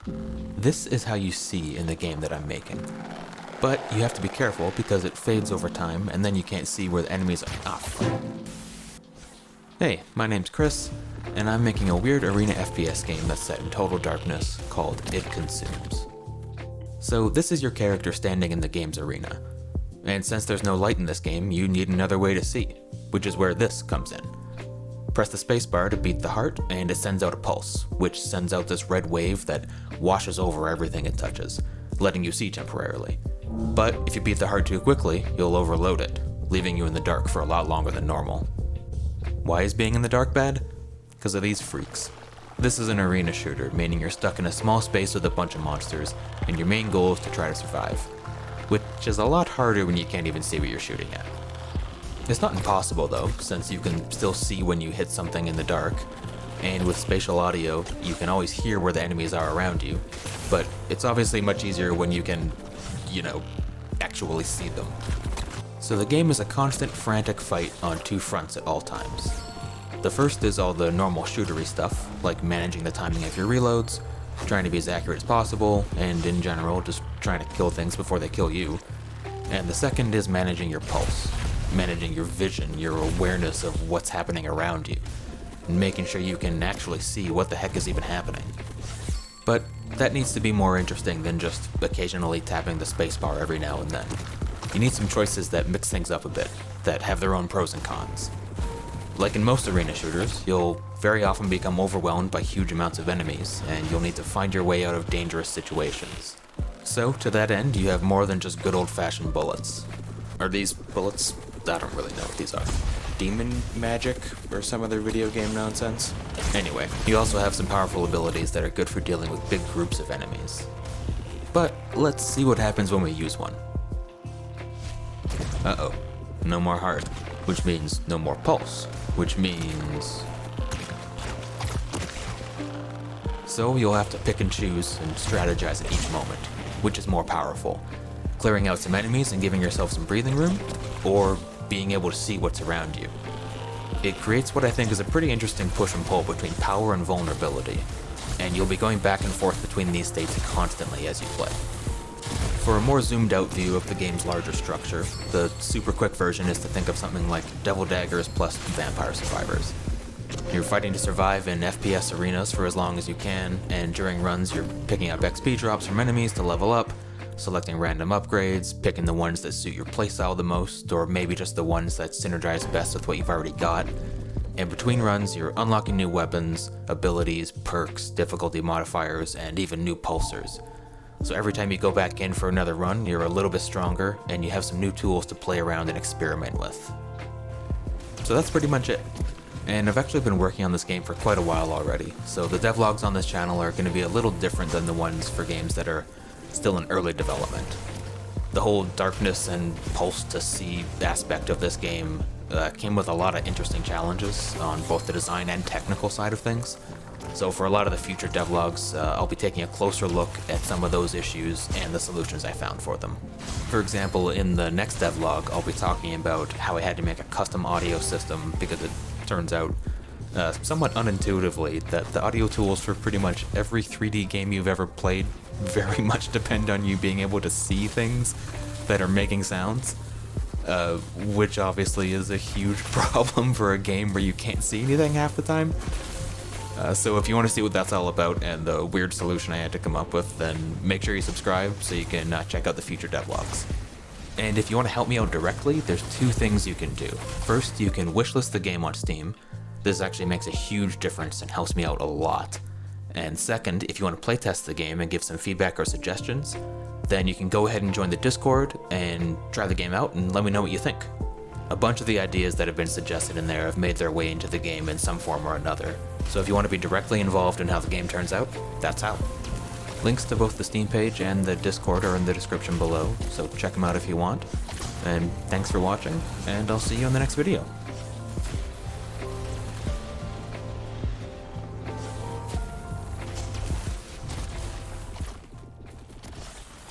This is how you see in the game that I'm making. But you have to be careful because it fades over time and then you can't see where the enemies are. Ah, Hey, my name's Chris, and I'm making a weird arena FPS game that's set in total darkness called It Consumes. So this is your character standing in the game's arena. And since there's no light in this game, you need another way to see, which is where this comes in. Press the spacebar to beat the heart, and it sends out a pulse, which sends out this red wave that washes over everything it touches, letting you see temporarily. But if you beat the heart too quickly, you'll overload it, leaving you in the dark for a lot longer than normal. Why is being in the dark bad? Because of these freaks. This is an arena shooter, meaning you're stuck in a small space with a bunch of monsters, and your main goal is to try to survive. Which is a lot harder when you can't even see what you're shooting at. It's not impossible though, since you can still see when you hit something in the dark, and with spatial audio, you can always hear where the enemies are around you, but it's obviously much easier when you can, actually see them. So the game is a constant frantic fight on two fronts at all times. The first is all the normal shootery stuff, like managing the timing of your reloads, trying to be as accurate as possible, and in general, just trying to kill things before they kill you. And the second is managing your pulse, managing your vision, your awareness of what's happening around you, and making sure you can actually see what the heck is even happening. But that needs to be more interesting than just occasionally tapping the spacebar every now and then. You need some choices that mix things up a bit, that have their own pros and cons. Like in most arena shooters, you'll very often become overwhelmed by huge amounts of enemies, and you'll need to find your way out of dangerous situations. So, to that end, you have more than just good old-fashioned bullets. Are these bullets? I don't really know what these are. Demon magic, or some other video game nonsense? Anyway, you also have some powerful abilities that are good for dealing with big groups of enemies. But let's see what happens when we use one. Uh-oh, no more heart, which means no more pulse, which means... So you'll have to pick and choose and strategize at each moment, which is more powerful. Clearing out some enemies and giving yourself some breathing room, or being able to see what's around you. It creates what I think is a pretty interesting push and pull between power and vulnerability, and you'll be going back and forth between these states constantly as you play. For a more zoomed out view of the game's larger structure, the super quick version is to think of something like Daggers plus Vampire Survivors. You're fighting to survive in FPS arenas for as long as you can, and during runs you're picking up XP drops from enemies to level up, selecting random upgrades, picking the ones that suit your playstyle the most, or maybe just the ones that synergize best with what you've already got. And between runs, you're unlocking new weapons, abilities, perks, difficulty modifiers, and even new pulsers. So every time you go back in for another run, you're a little bit stronger, and you have some new tools to play around and experiment with. So that's pretty much it. And I've actually been working on this game for quite a while already, so the devlogs on this channel are going to be a little different than the ones for games that are still in early development. The whole darkness and pulse to see aspect of this game came with a lot of interesting challenges on both the design and technical side of things. So for a lot of the future devlogs, I'll be taking a closer look at some of those issues and the solutions I found for them. For example, in the next devlog, I'll be talking about how I had to make a custom audio system because it turns out, somewhat unintuitively, that the audio tools for pretty much every 3D game you've ever played very much depend on you being able to see things that are making sounds, which obviously is a huge problem for a game where you can't see anything half the time. So if you want to see what that's all about and the weird solution I had to come up with, then make sure you subscribe so you can check out the future devlogs. And if you want to help me out directly, there's two things you can do. First, you can wishlist the game on Steam. This actually makes a huge difference and helps me out a lot. And second, if you want to playtest the game and give some feedback or suggestions, then you can go ahead and join the Discord and try the game out and let me know what you think. A bunch of the ideas that have been suggested in there have made their way into the game in some form or another. So if you want to be directly involved in how the game turns out, that's how. Links to both the Steam page and the Discord are in the description below, so check them out if you want. And thanks for watching, and I'll see you in the next video.